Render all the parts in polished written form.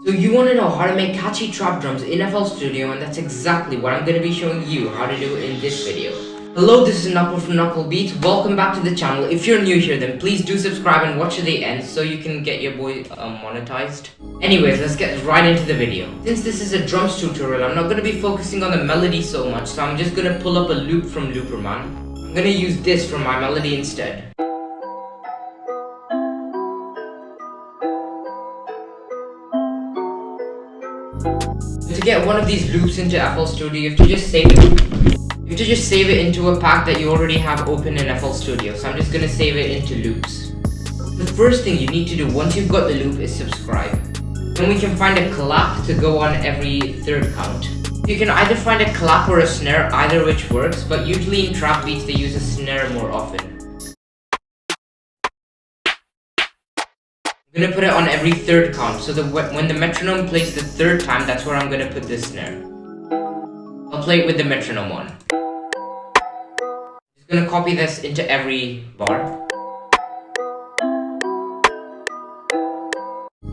So you want to know how to make catchy trap drums in FL Studio, and that's exactly what I'm going to be showing you how to do in this video. Hello, this is Nakul from Nakul Beats. Welcome back to the channel. If you're new here, then please do subscribe and watch to the end so you can get your boy monetized. Anyways, let's get right into the video. Since this is a drums tutorial, I'm not going to be focusing on the melody so much, so I'm just going to pull up a loop from Looperman. I'm going to use this for my melody instead. To get one of these loops into FL Studio, you have to just save it into a pack that you already have open in FL Studio. So I'm just gonna save it into loops. The first thing you need to do once you've got the loop is subscribe. Then we can find a clap to go on every third count. You can either find a clap or a snare, either which works, but usually in trap beats they use a snare more often. I'm gonna put it on every third count, so that when the metronome plays the third time, that's where I'm gonna put this snare. I'll play it with the metronome on. Just gonna copy this into every bar.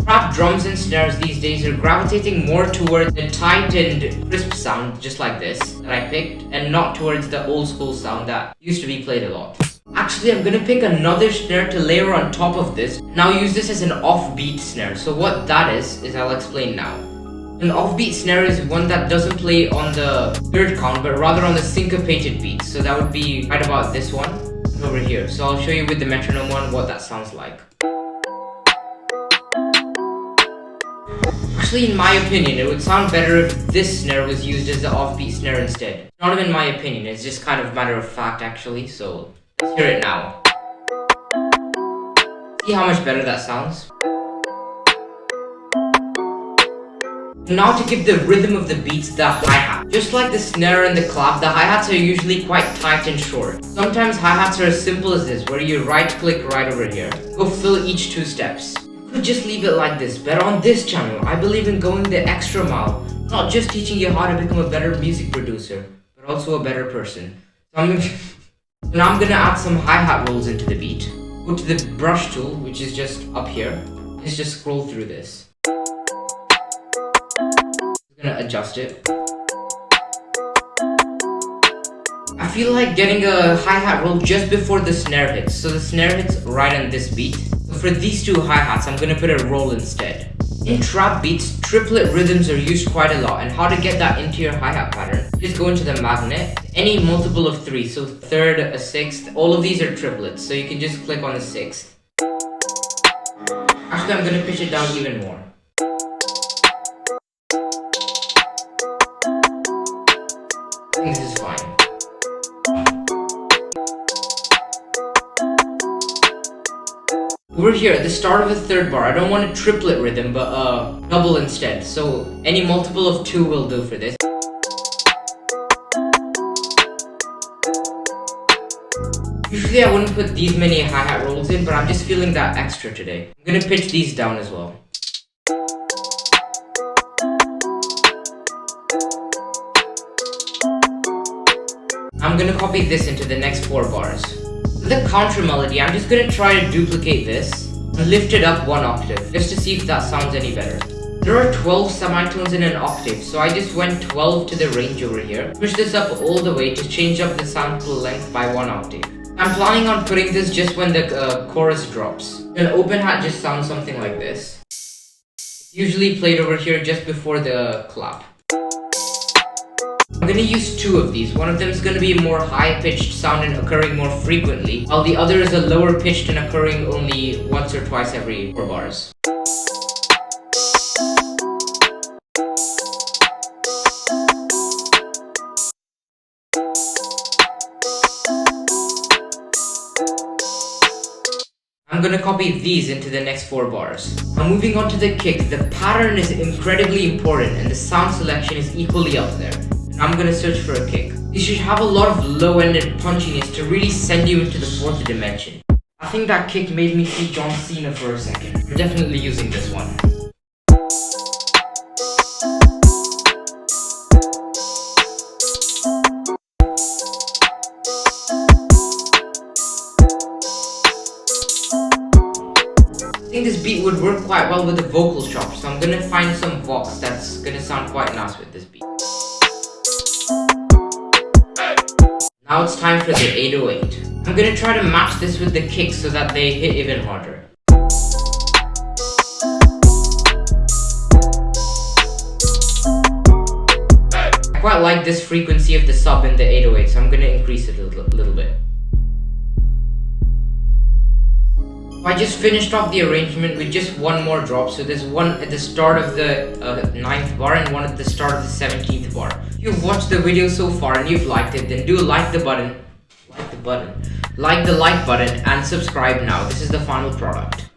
Trap drums and snares these days are gravitating more towards the tight and crisp sound, just like this, that I picked, and not towards the old school sound that used to be played a lot. Actually, I'm gonna pick another snare to layer on top of this. Now use this as an offbeat snare. So what that is I'll explain now. An offbeat snare is one that doesn't play on the third count, but rather on the syncopated beat. So that would be right about this one over here. So I'll show you with the metronome one what that sounds like. Actually, in my opinion, it would sound better if this snare was used as the offbeat snare instead. Not even my opinion, it's just kind of matter of fact actually, so let's hear it now. See how much better that sounds? Now to give the rhythm of the beats the hi-hat. Just like the snare and the clap, the hi-hats are usually quite tight and short. Sometimes hi-hats are as simple as this, where you right-click right over here. Go fill each 2 steps. You could just leave it like this, but on this channel, I believe in going the extra mile. Not just teaching you how to become a better music producer, but also a better person. So now I'm gonna add some hi-hat rolls into the beat. Go to the brush tool, which is just up here. Let's just scroll through this. I'm gonna adjust it. I feel like getting a hi-hat roll just before the snare hits. So the snare hits right on this beat. So for these 2 hi-hats, I'm gonna put a roll instead. In trap beats, triplet rhythms are used quite a lot, and how to get that into your hi-hat pattern. Just go into the magnet, any multiple of 3, so third, a sixth, all of these are triplets, so you can just click on the 6th. Actually, I'm gonna pitch it down even more. I think this is fine. Over here, at the start of the third bar, I don't want a triplet rhythm, but a double instead. So any multiple of 2 will do for this. Usually I wouldn't put these many hi-hat rolls in, but I'm just feeling that extra today. I'm gonna pitch these down as well. I'm gonna copy this into the next 4 bars. For the counter melody, I'm just gonna try to duplicate this and lift it up 1 octave, just to see if that sounds any better. There are 12 semitones in an octave, so I just went 12 to the range over here. Push this up all the way to change up the sample length by 1 octave. I'm planning on putting this just when the chorus drops. An open hat just sounds something like this. It's usually played over here just before the clap. I'm gonna use 2 of these. One of them is gonna be a more high-pitched sound and occurring more frequently, while the other is a lower pitched and occurring only once or twice every 4 bars. I'm gonna copy these into the next 4 bars. Now moving on to the kick, the pattern is incredibly important and the sound selection is equally up there. I'm gonna search for a kick. You should have a lot of low-ended punchiness to really send you into the 4th dimension. I think that kick made me see John Cena for a second. I'm definitely using this one. think this beat would work work quite well with the vocal chops, so I'm gonna find some vox that's gonna sound quite nice with this beat. Now it's time for the 808. I'm gonna try to match this with the kicks so that they hit even harder. I quite like this frequency of the sub in the 808, so I'm gonna increase it a little bit. I just finished off the arrangement with just one more drop, so there's one at the start of the 9th bar and one at the start of the 17th bar. If you've watched the video so far and you've liked it, then do like the like the like button and subscribe now. This is the final product.